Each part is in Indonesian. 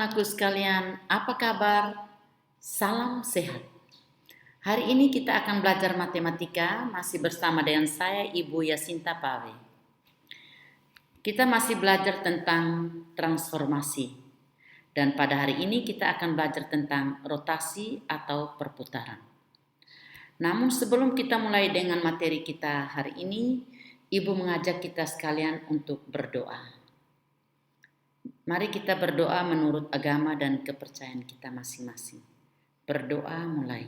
anak-anakku sekalian, apa kabar? Salam sehat. Hari ini kita akan belajar matematika masih bersama dengan saya Ibu Yasinta Pawe. Kita masih belajar tentang transformasi dan pada hari ini kita akan belajar tentang rotasi atau perputaran. Namun sebelum kita mulai dengan materi kita hari ini, Ibu mengajak kita sekalian untuk berdoa. Mari kita berdoa menurut agama dan kepercayaan kita masing-masing. Berdoa mulai.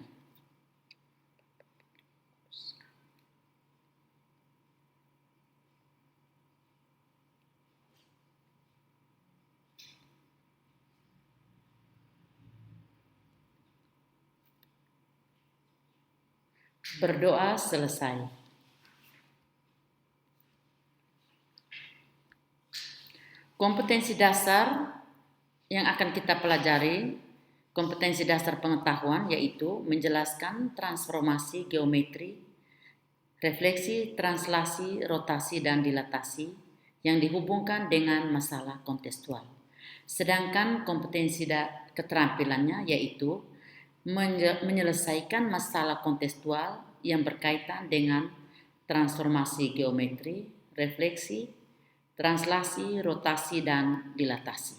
Berdoa selesai. Kompetensi dasar yang akan kita pelajari, kompetensi dasar pengetahuan yaitu menjelaskan transformasi geometri, refleksi, translasi, rotasi, dan dilatasi yang dihubungkan dengan masalah kontekstual. Sedangkan kompetensi keterampilannya yaitu menyelesaikan masalah kontekstual yang berkaitan dengan transformasi geometri, refleksi, translasi, rotasi, dan dilatasi.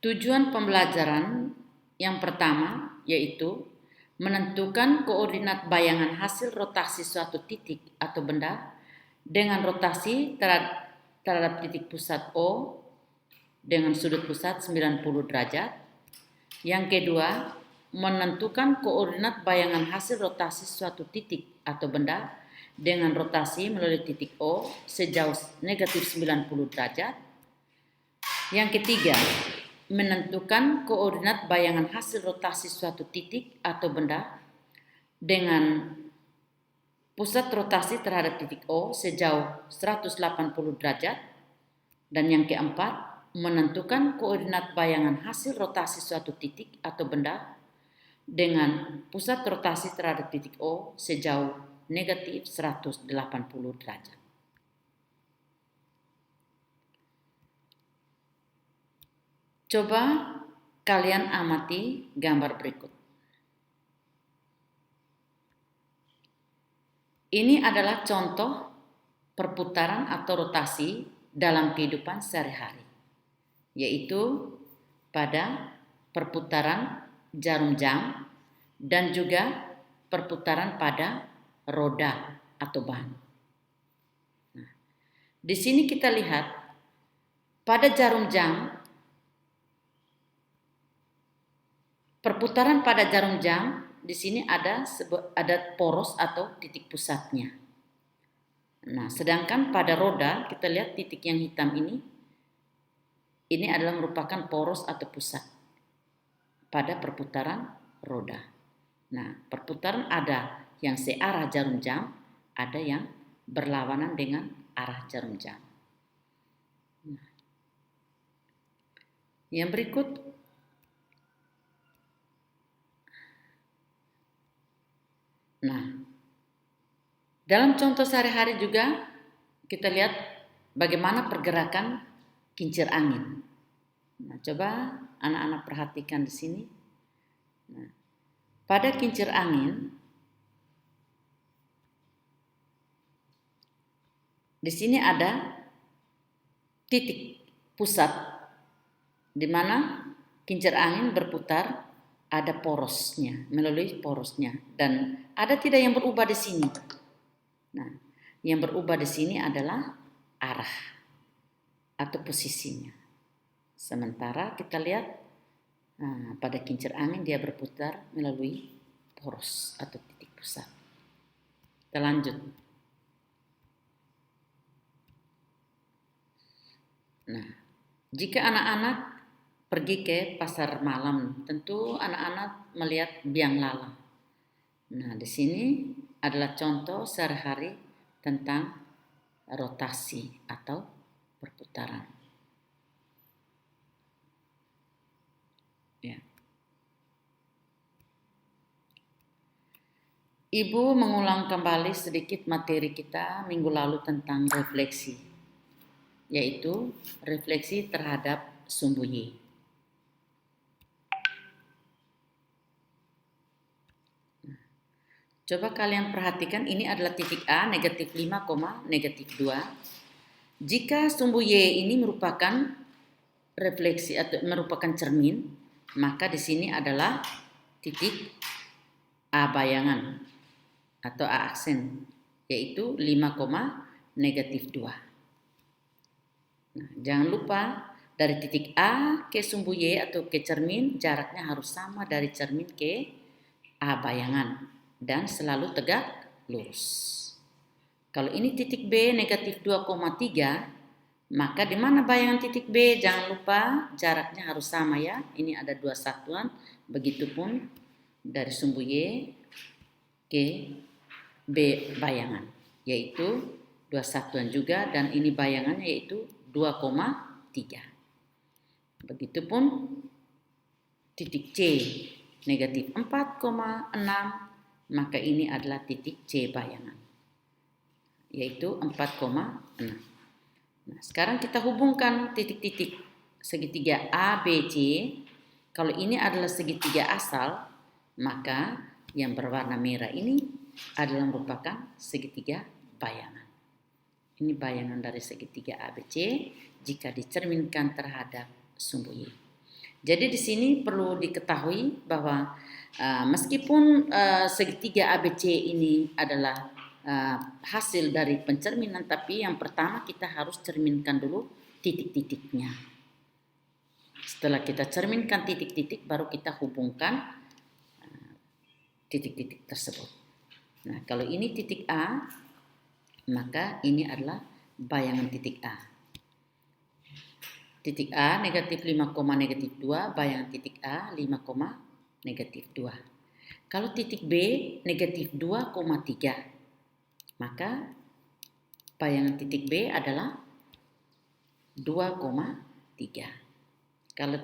Tujuan pembelajaran yang pertama yaitu menentukan koordinat bayangan hasil rotasi suatu titik atau benda dengan rotasi terhadap titik pusat O dengan sudut pusat 90 derajat. Yang kedua, menentukan koordinat bayangan hasil rotasi suatu titik atau benda dengan rotasi melalui titik O sejauh negatif 90 derajat. Yang ketiga, menentukan koordinat bayangan hasil rotasi suatu titik atau benda dengan pusat rotasi terhadap titik O sejauh 180 derajat. Dan yang keempat, menentukan koordinat bayangan hasil rotasi suatu titik atau benda dengan pusat rotasi terhadap titik O sejauh negatif 180 derajat. Coba kalian amati gambar berikut. Ini adalah contoh perputaran atau rotasi dalam kehidupan sehari-hari, yaitu pada perputaran jarum jam dan juga perputaran pada roda atau ban. Nah, di sini kita lihat pada jarum jam, perputaran pada jarum jam di sini ada poros atau titik pusatnya. Nah, sedangkan pada roda kita lihat titik yang hitam ini adalah merupakan poros atau pusat pada perputaran roda. Nah, perputaran ada yang searah jarum jam, ada yang berlawanan dengan arah jarum jam. Nah, yang berikut dalam contoh sehari-hari juga kita lihat bagaimana pergerakan kincir angin. Nah, coba anak-anak perhatikan di sini. Nah, pada kincir angin di sini ada titik pusat di mana kincir angin berputar, ada porosnya, melalui porosnya, dan ada tidak yang berubah di sini. Nah, yang berubah di sini adalah arah atau posisinya. Sementara kita lihat pada kincir angin dia berputar melalui poros atau titik pusat. Kita lanjut. Nah, jika anak-anak pergi ke pasar malam, tentu anak-anak melihat biang lala. Nah, di sini adalah contoh sehari-hari tentang rotasi atau perputaran. Ya. Ibu mengulang kembali sedikit materi kita minggu lalu tentang refleksi. yaitu refleksi terhadap sumbu Y. Coba kalian perhatikan, ini adalah titik A, negatif 5, negatif 2. Jika sumbu Y ini merupakan refleksi atau merupakan cermin, maka di sini adalah titik A bayangan atau A aksen, yaitu 5, negatif 2. Nah, jangan lupa dari titik A ke sumbu Y atau ke cermin, jaraknya harus sama dari cermin ke A bayangan dan selalu tegak lurus. Kalau ini titik B negatif 2,3, maka di mana bayangan titik B? Jangan lupa jaraknya harus sama ya. Ini ada 2 satuan, begitupun dari sumbu Y ke B bayangan, yaitu 2 satuan juga, dan ini bayangannya yaitu 2,3. Begitupun titik C negatif 4,6, maka ini adalah titik C bayangan, yaitu 4,6. Nah, sekarang kita hubungkan titik-titik segitiga A, B, C. Kalau ini adalah segitiga asal, maka yang berwarna merah ini adalah merupakan segitiga bayangan. Ini bayangan dari segitiga ABC jika dicerminkan terhadap sumbu Y. Jadi di sini perlu diketahui bahwa meskipun segitiga ABC ini adalah hasil dari pencerminan, tapi yang pertama kita harus cerminkan dulu titik-titiknya. Setelah kita cerminkan titik-titik, baru kita hubungkan titik-titik tersebut. Nah, kalau ini titik A, maka ini adalah bayangan titik A. Titik A negatif 5, negatif 2, bayangan titik A 5, negatif 2. Kalau titik B negatif 2,3, maka bayangan titik B adalah 2,3. Kalau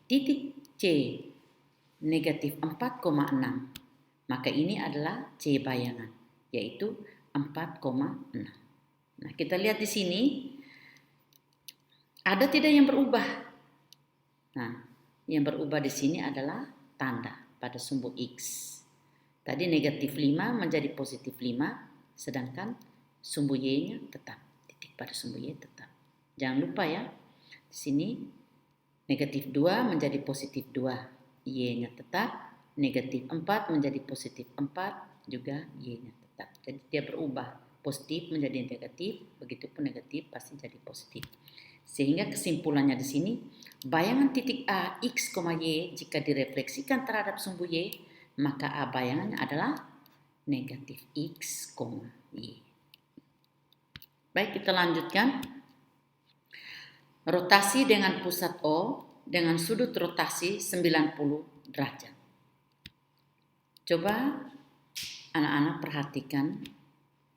titik C negatif 4,6, maka ini adalah C bayangan, yaitu 4,6. Nah, kita lihat di sini ada tidak yang berubah? Nah, yang berubah di sini adalah tanda pada sumbu X. Tadi negatif 5 menjadi positif 5, sedangkan sumbu Y-nya tetap. Titik pada sumbu Y tetap. Jangan lupa ya, di sini negatif 2 menjadi positif 2, Y-nya tetap. Negatif 4 menjadi positif 4, juga Y-nya tetap. Jadi dia berubah, positif menjadi negatif, begitupun negatif pasti jadi positif. Sehingga kesimpulannya di sini, bayangan titik A, X, Y jika direfleksikan terhadap sumbu Y, maka A bayangannya adalah negatif X, Y. Baik, kita lanjutkan. Rotasi dengan pusat O dengan sudut rotasi 90 derajat. Coba anak-anak perhatikan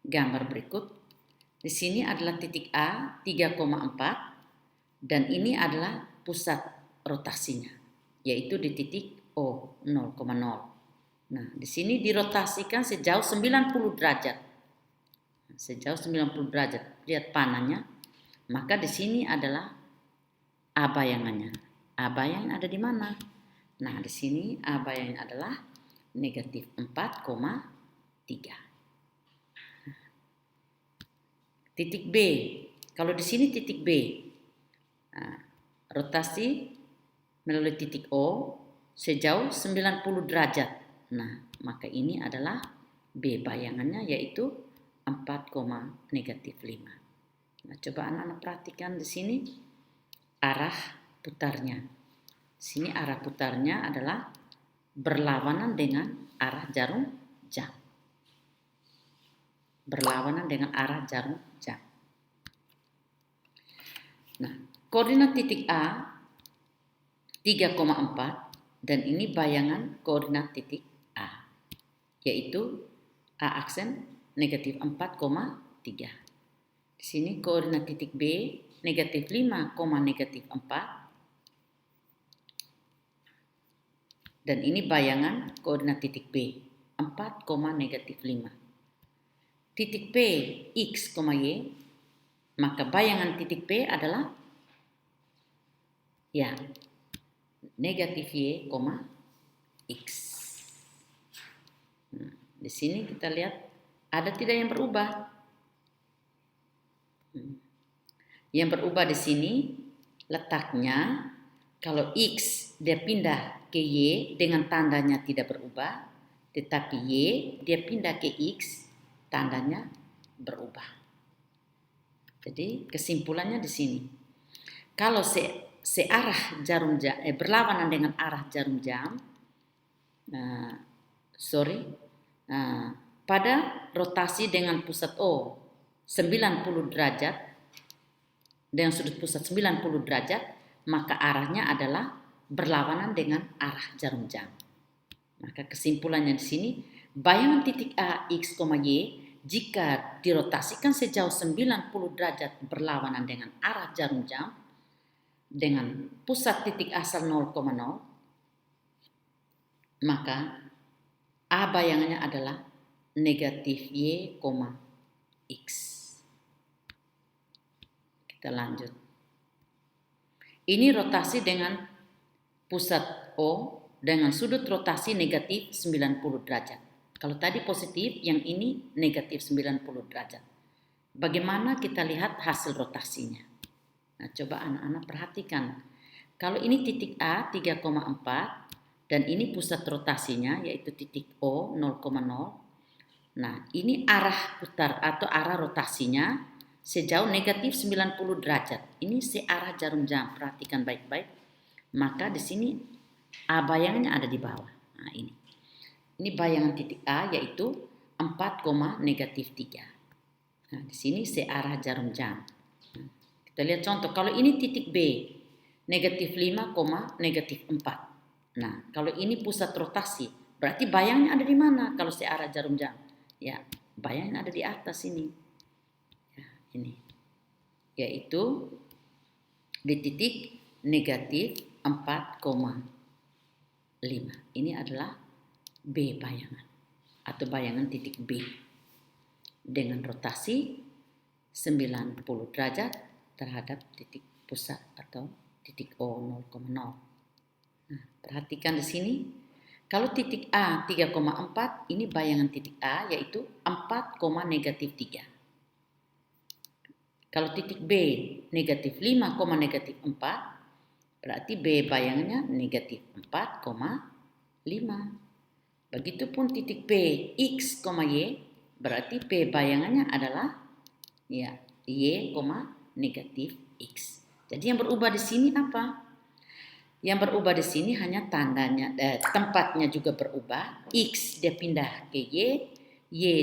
gambar berikut. Di sini adalah titik A 3,4. Dan ini adalah pusat rotasinya, yaitu di titik O 0,0. Nah, di sini dirotasikan sejauh 90 derajat. Sejauh 90 derajat, lihat panahnya. Maka di sini adalah A bayangannya. A bayangan ada di mana? Nah, di sini A bayangan adalah negatif 4,3. Titik B, kalau di sini titik B, nah, rotasi melalui titik O sejauh 90 derajat. Nah, maka ini adalah B bayangannya, yaitu 4, negatif 5. Nah, coba anak-anak perhatikan di sini arah putarnya. Di sini arah putarnya adalah berlawanan dengan arah jarum jam. Berlawanan dengan arah jarum jam. Nah, koordinat titik A 3,4 dan ini bayangan koordinat titik A, yaitu A aksen negatif 4,3. Di sini koordinat titik B negatif 5, negatif 4. Dan ini bayangan koordinat titik B 4, negatif 5. Titik P X, Y, maka bayangan titik P adalah ya negatif Y, X. Nah, di sini kita lihat ada tidak yang berubah? Yang berubah di sini letaknya, kalau X dia pindah ke Y dengan tandanya tidak berubah, tetapi Y dia pindah ke X tandanya berubah. Jadi kesimpulannya di sini, kalau searah jarum jam berlawanan dengan arah jarum jam, pada rotasi dengan pusat O 90 derajat dengan sudut pusat 90 derajat, maka arahnya adalah berlawanan dengan arah jarum jam. Maka kesimpulannya di sini, bayangan titik A, X, Y jika dirotasikan sejauh 90 derajat berlawanan dengan arah jarum jam dengan pusat titik asal 0,0, maka A bayangannya adalah negatif Y, X. Kita lanjut. Ini rotasi dengan pusat O dengan sudut rotasi negatif 90 derajat. Kalau tadi positif, yang ini negatif 90 derajat. Bagaimana kita lihat hasil rotasinya? Nah, coba anak-anak perhatikan. Kalau ini titik A 3,4 dan ini pusat rotasinya yaitu titik O 0,0. Nah, ini arah putar atau arah rotasinya sejauh negatif 90 derajat. Ini searah jarum jam, perhatikan baik-baik. Maka di sini A bayangannya ada di bawah. Nah, ini bayangan titik A yaitu 4, negatif 3. Nah, di sini searah jarum jam. Nah, kita lihat contoh, kalau ini titik B, negatif 5, negatif 4. Nah, kalau ini pusat rotasi, berarti bayangnya ada di mana kalau searah jarum jam? Ya, bayangnya ada di atas ini. Ya, ini. Yaitu di titik negatif 4,5. Ini adalah B bayangan atau bayangan titik B dengan rotasi 90 derajat terhadap titik pusat atau titik O 0,0. Nah, perhatikan di sini, kalau titik A 3,4 ini bayangan titik A yaitu 4, negatif 3. Kalau titik B negatif 5, negatif 4 berarti B bayangannya negatif 4,5. Begitupun titik P, X, Y, berarti P bayangannya adalah ya Y, negatif X. Jadi yang berubah di sini apa? Yang berubah di sini hanya tandanya, tempatnya juga berubah. X dia pindah ke Y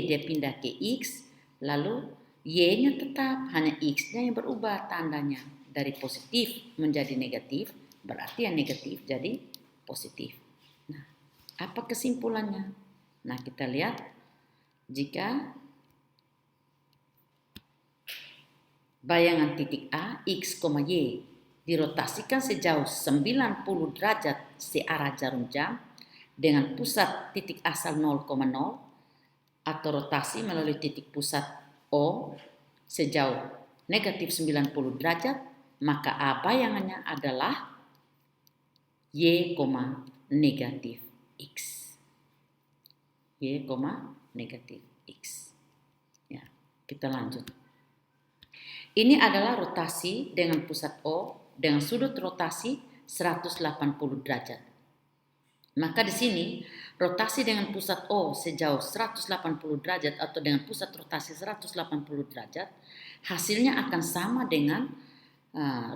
dia pindah ke X, lalu Y-nya tetap, hanya X-nya yang berubah tandanya dari positif menjadi negatif, berarti yang negatif jadi positif. Apa kesimpulannya? Nah, kita lihat jika bayangan titik A, X, Y dirotasikan sejauh 90 derajat searah jarum jam dengan pusat titik asal 0,0 atau rotasi melalui titik pusat O sejauh negatif 90 derajat, maka A bayangannya adalah Y, negatif X. Y, negatif X. Ya, kita lanjut. Ini adalah rotasi dengan pusat O dengan sudut rotasi 180 derajat. Maka di sini rotasi dengan pusat O sejauh 180 derajat atau dengan pusat rotasi 180 derajat hasilnya akan sama dengan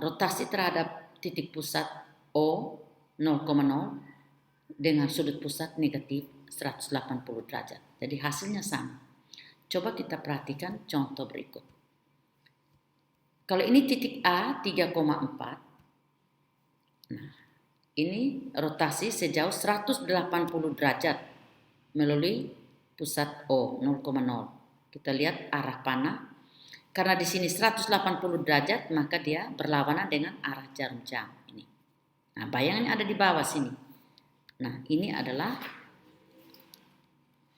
rotasi terhadap titik pusat O 0,0 dengan sudut pusat negatif 180 derajat. Jadi hasilnya sama. Coba kita perhatikan contoh berikut. Kalau ini titik A 3,4. Nah, ini rotasi sejauh 180 derajat melalui pusat O 0,0. Kita lihat arah panah. Karena di sini 180 derajat, maka dia berlawanan dengan arah jarum jam ini. Nah, bayangannya ada di bawah sini. Nah, ini adalah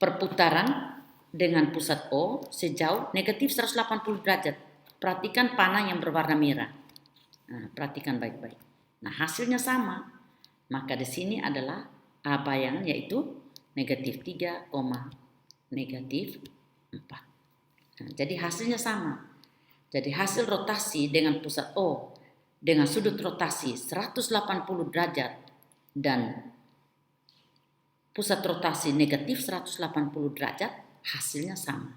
perputaran dengan pusat O sejauh negatif 180 derajat. perhatikan panah yang berwarna merah. Nah, perhatikan baik-baik. Nah, hasilnya sama. Maka di sini adalah A bayangan yaitu negatif 3, negatif 4. Nah, jadi hasilnya sama. Jadi hasil rotasi dengan pusat O dengan sudut rotasi 180 derajat dan pusat rotasi negatif 180 derajat, hasilnya sama.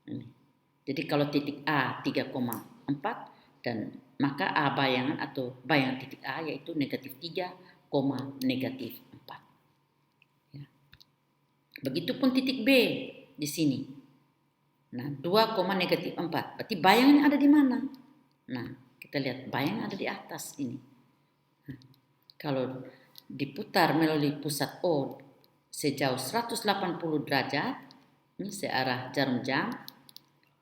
Ini. Jadi kalau titik A 3,4 dan maka A bayangan atau bayangan titik A yaitu negatif 3, negatif 4. Ya. Begitupun titik B di sini. Nah, 2, negatif 4. Berarti bayangannya ada di mana? Nah, kita lihat bayangan ada di atas ini. Nah, kalau diputar melalui pusat O sejauh 180 derajat, ini searah jarum jam.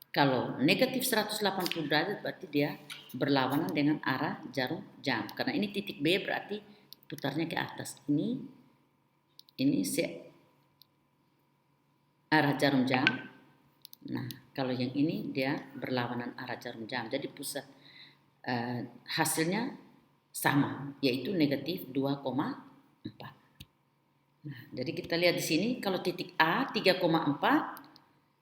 Kalau negatif 180 derajat berarti dia berlawanan dengan arah jarum jam. Karena ini titik B berarti putarnya ke atas. Ini arah jarum jam. Nah, kalau yang ini dia berlawanan arah jarum jam. Jadi pusat hasilnya sama, yaitu negatif 2,4. Nah, jadi kita lihat di sini kalau titik A 3,4,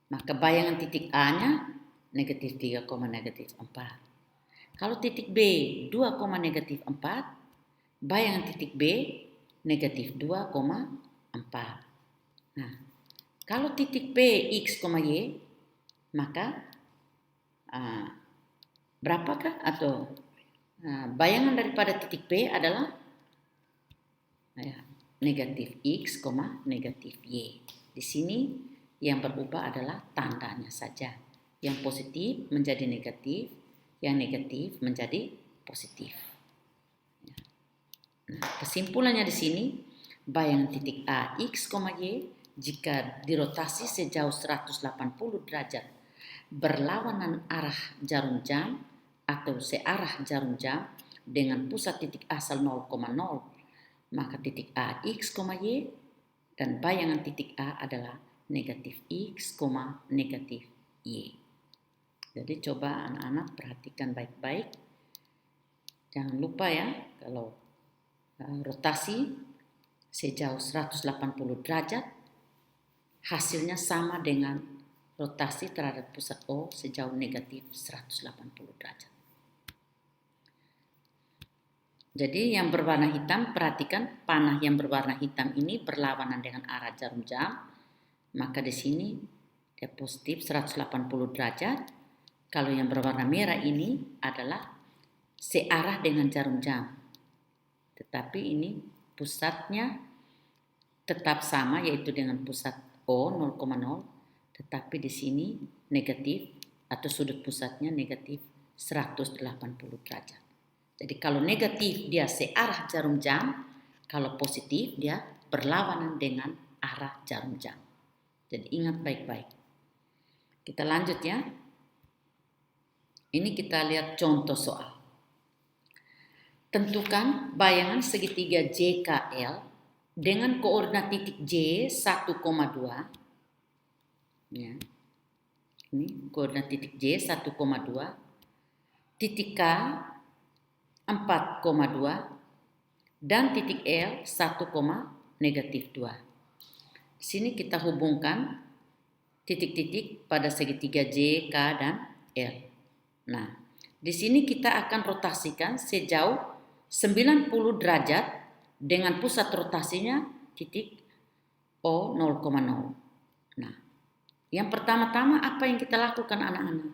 maka bayangan titik A-nya negatif 3, negatif 4. Kalau titik B 2, negatif 4, bayangan titik B negatif 2,4. Nah, kalau titik P X, Y, maka berapakah atau bayangan daripada titik P adalah negatif X, negatif Y. Di sini yang berubah adalah tandanya saja. Yang positif menjadi negatif, yang negatif menjadi positif. Nah, kesimpulannya di sini, bayangan titik A, X, Y jika dirotasi sejauh 180 derajat berlawanan arah jarum jam atau searah jarum jam dengan pusat titik asal 0,0, maka titik A, X, Y dan bayangan titik A adalah negatif X, negatif Y. Jadi coba anak-anak perhatikan baik-baik. Jangan lupa ya, kalau rotasi sejauh 180 derajat hasilnya sama dengan rotasi terhadap pusat O sejauh negatif 180 derajat. Jadi yang berwarna hitam, perhatikan panah yang berwarna hitam ini berlawanan dengan arah jarum jam. Maka di sini dia positif 180 derajat. Kalau yang berwarna merah ini adalah searah dengan jarum jam. Tetapi ini pusatnya tetap sama yaitu dengan pusat O 0,0. Tetapi di sini negatif atau sudut pusatnya negatif 180 derajat. Jadi kalau negatif dia searah jarum jam, kalau positif dia berlawanan dengan arah jarum jam. Jadi ingat baik-baik. Kita lanjut ya. Ini kita lihat contoh soal. Tentukan bayangan segitiga JKL dengan koordinat titik J 1,2. Ya. Ini koordinat titik J 1,2. Titik K 4,2 dan titik L 1, negatif 2. Di sini kita hubungkan titik-titik pada segitiga J, K, dan L. Nah, di sini kita akan rotasikan sejauh 90 derajat dengan pusat rotasinya titik O 0,0. Nah, yang pertama-tama apa yang kita lakukan anak-anak?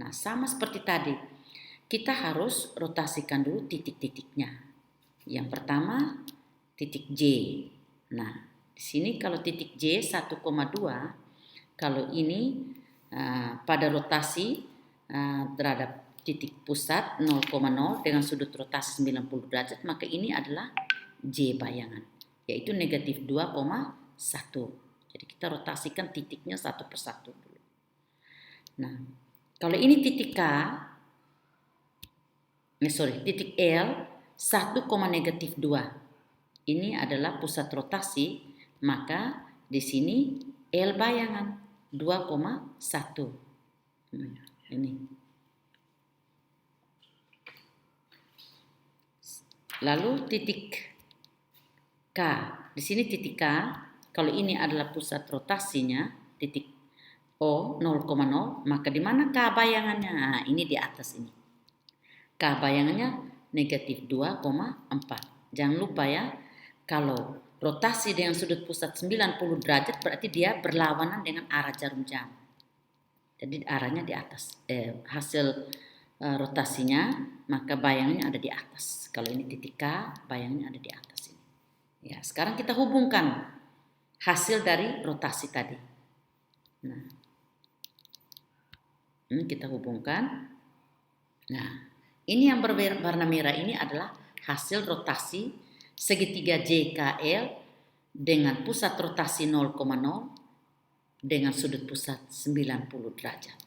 Nah, sama seperti tadi. Kita harus rotasikan dulu titik-titiknya. Yang pertama, titik J. Nah, di sini kalau titik J 1,2, kalau ini pada rotasi terhadap titik pusat 0,0 dengan sudut rotasi 90 derajat, maka ini adalah J bayangan, yaitu negatif 2,1. Jadi kita rotasikan titiknya satu persatu dulu. Nah, kalau ini titik K, titik L 1, negatif 2. Ini adalah pusat rotasi. Maka di sini L bayangan 2,1. Ini. Lalu titik K. Di sini titik K, kalau ini adalah pusat rotasinya, titik O 0,0, maka di mana K bayangannya? Nah, ini di atas ini. K bayangannya negatif 2,4. Jangan lupa ya, kalau rotasi dengan sudut pusat 90 derajat berarti dia berlawanan dengan arah jarum jam. Jadi arahnya di atas. Hasil rotasinya, maka bayangannya ada di atas. Kalau ini titik K, bayangannya ada di atas ini. Ya, sekarang kita hubungkan hasil dari rotasi tadi. Nah, ini kita hubungkan. Nah, ini yang berwarna merah ini adalah hasil rotasi segitiga JKL dengan pusat rotasi 0,0 dengan sudut pusat 90 derajat.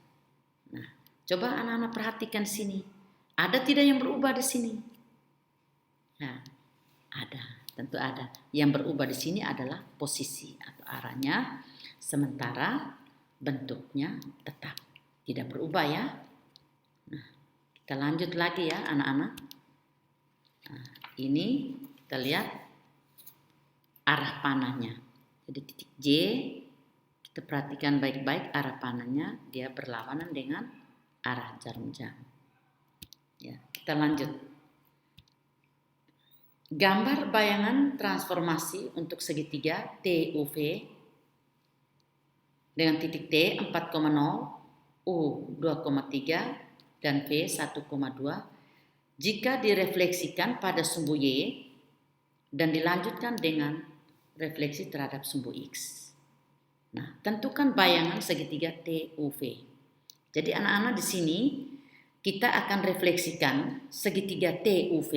Nah, coba anak-anak perhatikan sini. Ada tidak yang berubah di sini? Nah, ada, tentu ada. Yang berubah di sini adalah posisi atau arahnya, sementara bentuknya tetap tidak berubah ya. Nah, kita lanjut lagi ya anak-anak. Nah, ini kita lihat arah panahnya. Jadi titik J, kita perhatikan baik-baik arah panahnya, dia berlawanan dengan arah jarum jam. Ya, kita lanjut. Gambar bayangan transformasi untuk segitiga TUV dengan titik T 4,0, U 2,3 dan V 1,2 jika direfleksikan pada sumbu Y dan dilanjutkan dengan refleksi terhadap sumbu X. Nah, tentukan bayangan segitiga TUV. Jadi anak-anak di sini kita akan refleksikan segitiga TUV.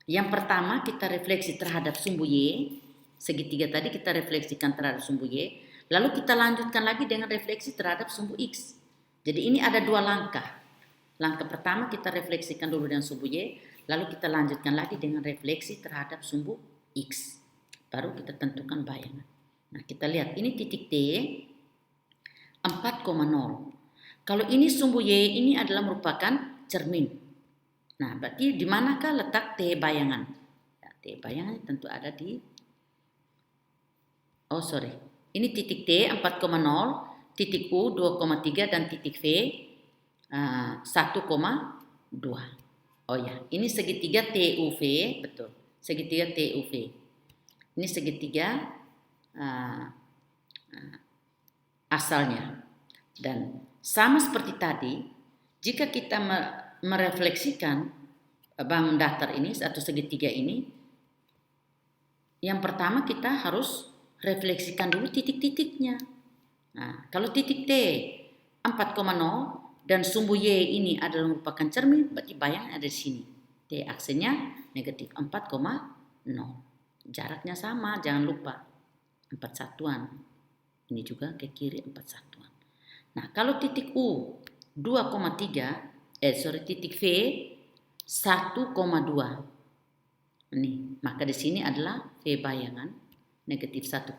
Yang pertama kita refleksi terhadap sumbu Y. Segitiga tadi kita refleksikan terhadap sumbu Y. Lalu kita lanjutkan lagi dengan refleksi terhadap sumbu X. Jadi ini ada dua langkah. Langkah pertama kita refleksikan dulu dengan sumbu Y. Lalu kita lanjutkan lagi dengan refleksi terhadap sumbu X. Baru kita tentukan bayangan. Nah, kita lihat ini titik T 4,0. Kalau ini sumbu Y ini adalah merupakan cermin. Nah, berarti di manakah letak T bayangan? Ya, T bayangan tentu ada di ini titik T 4,0, titik U 2,3 dan titik V 1,2. Oh ya, ini segitiga TUV, betul. Segitiga TUV. Ini segitiga asalnya. Dan sama seperti tadi, jika kita merefleksikan bangun datar ini atau segitiga ini, yang pertama kita harus refleksikan dulu titik-titiknya. Nah, kalau titik T 4,0 dan sumbu Y ini adalah merupakan cermin, berarti bayangan ada di sini. T aksenya negatif 4,0. Jaraknya sama, jangan lupa 4 satuan. Ini juga ke kiri 4 satuan. Nah, kalau titik U 2,3, titik V 1,2. Ini, maka di sini adalah V bayangan negatif 1,2.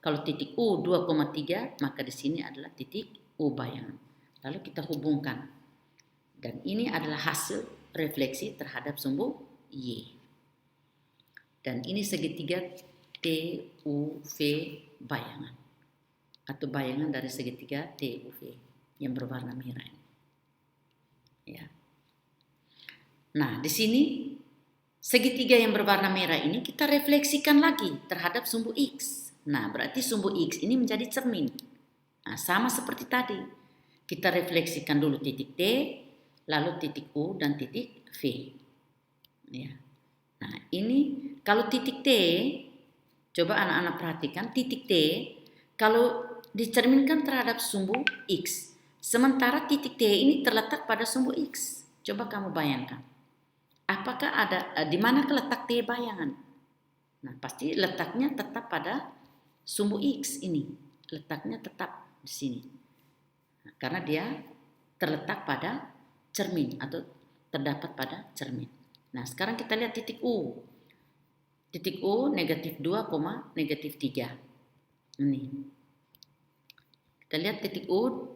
Kalau titik U 2,3, maka di sini adalah titik U bayangan. Lalu kita hubungkan. Dan ini adalah hasil refleksi terhadap sumbu Y. Dan ini segitiga TUV bayangan. Atau bayangan dari segitiga TUV yang berwarna merah ini. Ya. Nah, di sini segitiga yang berwarna merah ini kita refleksikan lagi terhadap sumbu X. Nah, berarti sumbu X ini menjadi cermin. Nah, sama seperti tadi. Kita refleksikan dulu titik T, lalu titik U dan titik V. Ya. Nah, ini kalau titik T, coba anak-anak perhatikan titik T kalau dicerminkan terhadap sumbu X. Sementara titik T ini terletak pada sumbu X. Coba kamu bayangkan. Apakah ada di mana letak T bayangan? Nah, pasti letaknya tetap pada sumbu X ini. Letaknya tetap di sini. Nah, karena dia terletak pada cermin atau terdapat pada cermin. Nah, sekarang kita lihat titik U. Titik U negatif 2, negatif 3. Ini. Kita lihat titik U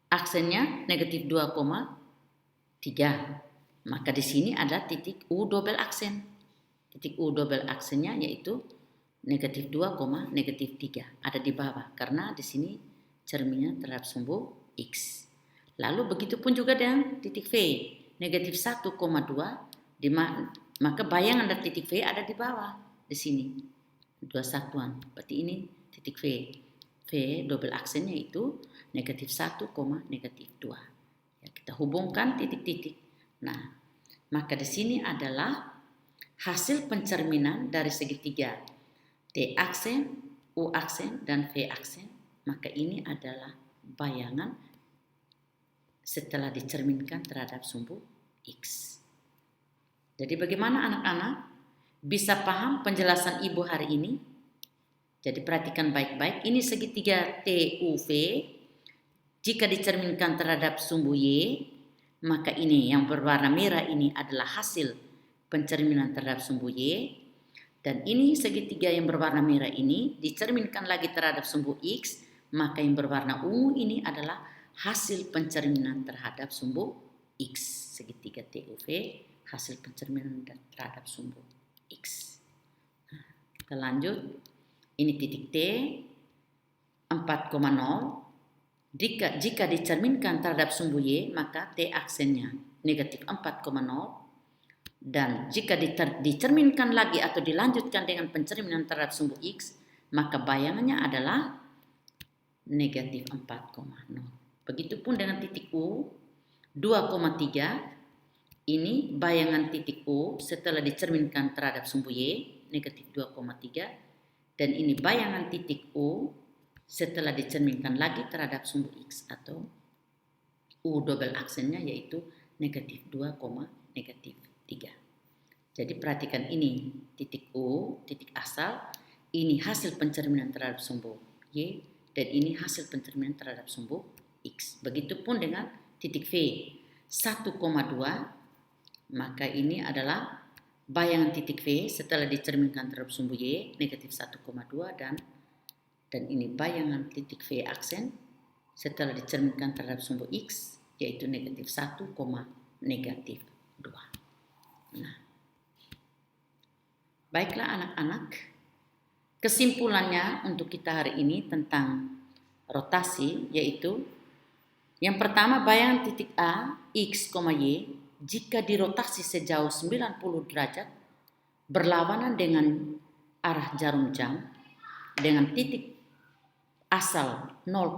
aksennya negatif 2,3. Maka di sini ada titik U double aksen. Titik U double aksennya yaitu negatif 2, negatif 3. Ada di bawah karena di sini cerminnya terhadap sumbu X. Lalu begitu pun juga dengan titik V. Negatif 1, 2. Maka bayangan dari titik V ada di bawah. Di sini. 2 satuan. Berarti ini titik V. V double aksennya itu negatif 1, negatif 2. Ya, kita hubungkan titik-titik. Nah, maka di sini adalah hasil pencerminan dari segitiga T aksen, U aksen, dan V aksen. Maka ini adalah bayangan setelah dicerminkan terhadap sumbu X. Jadi bagaimana anak-anak bisa paham penjelasan ibu hari ini? Jadi perhatikan baik-baik. Ini segitiga TUV. Jika dicerminkan terhadap sumbu Y, maka ini yang berwarna merah ini adalah hasil pencerminan terhadap sumbu Y. Dan ini segitiga yang berwarna merah ini dicerminkan lagi terhadap sumbu X, maka yang berwarna ungu ini adalah hasil pencerminan terhadap sumbu X. Segitiga TUV, hasil pencerminan terhadap sumbu X. Nah, kita lanjut. Ini titik T 4,0. Jika dicerminkan terhadap sumbu Y, maka T aksennya negatif 4,0. Dan jika dicerminkan lagi atau dilanjutkan dengan pencerminan terhadap sumbu X, maka bayangannya adalah negatif 4,0. Begitupun dengan titik U 2,3. Ini bayangan titik U setelah dicerminkan terhadap sumbu Y, negatif 2,3. Dan ini bayangan titik U setelah dicerminkan lagi terhadap sumbu X atau U double aksennya yaitu negatif 2, negatif 3. Jadi perhatikan ini titik U, titik asal, ini hasil pencerminan terhadap sumbu Y, dan ini hasil pencerminan terhadap sumbu X. Begitupun dengan titik V 1,2, maka ini adalah bayangan titik V setelah dicerminkan terhadap sumbu Y, negatif 1,2, dan ini bayangan titik V aksen setelah dicerminkan terhadap sumbu X, yaitu negatif 1, negatif 2. Nah, baiklah anak-anak, kesimpulannya untuk kita hari ini tentang rotasi yaitu yang pertama, bayangan titik A, X, Y jika dirotasi sejauh 90 derajat berlawanan dengan arah jarum jam dengan titik asal 0,0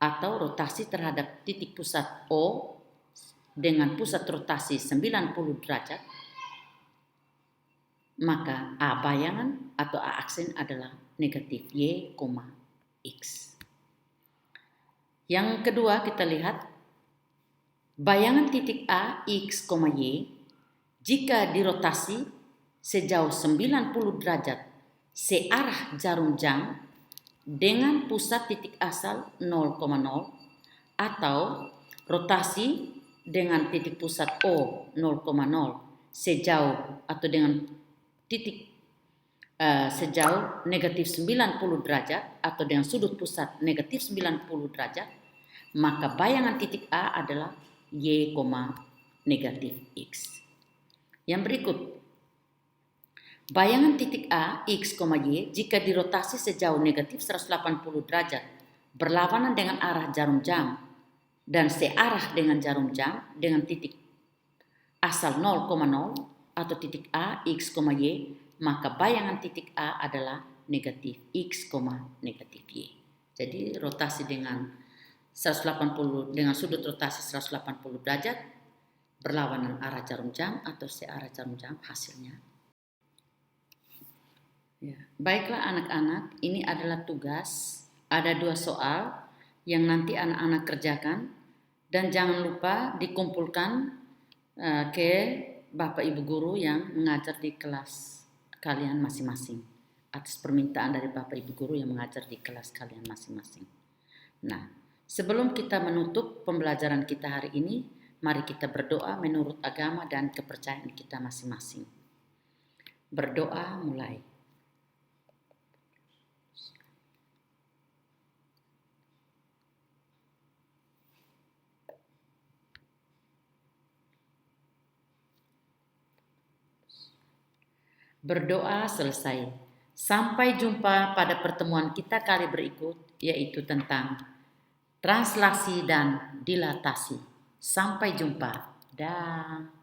atau rotasi terhadap titik pusat O dengan pusat rotasi 90 derajat, maka A bayangan atau A aksen adalah negatif Y, X. Yang kedua kita lihat bayangan titik A, X, Y jika dirotasi sejauh 90 derajat searah jarum jam dengan pusat titik asal 0,0 atau rotasi dengan titik pusat O 0,0 sejauh atau dengan titik sejauh negatif 90 derajat atau dengan sudut pusat negatif 90 derajat, maka bayangan titik A adalah Y, negatif X. Yang berikut, bayangan titik A, X, Y jika dirotasi sejauh negatif 180 derajat berlawanan dengan arah jarum jam dan searah dengan jarum jam dengan titik asal 0,0 atau titik A, X, Y, maka bayangan titik A adalah negatif X, negatif Y. Jadi rotasi dengan 180 dengan sudut rotasi 180 derajat berlawanan arah jarum jam atau searah jarum jam hasilnya. Ya. Baiklah anak-anak, ini adalah tugas. Ada 2 soal yang nanti anak-anak kerjakan dan jangan lupa dikumpulkan ke Bapak Ibu Guru yang mengajar di kelas kalian masing-masing atas permintaan dari Bapak Ibu Guru yang mengajar di kelas kalian masing-masing. Nah, sebelum kita menutup pembelajaran kita hari ini, mari kita berdoa menurut agama dan kepercayaan kita masing-masing. Berdoa mulai. Berdoa selesai. Sampai jumpa pada pertemuan kita kali berikut, yaitu tentang translasi dan dilatasi. Sampai jumpa. Dah.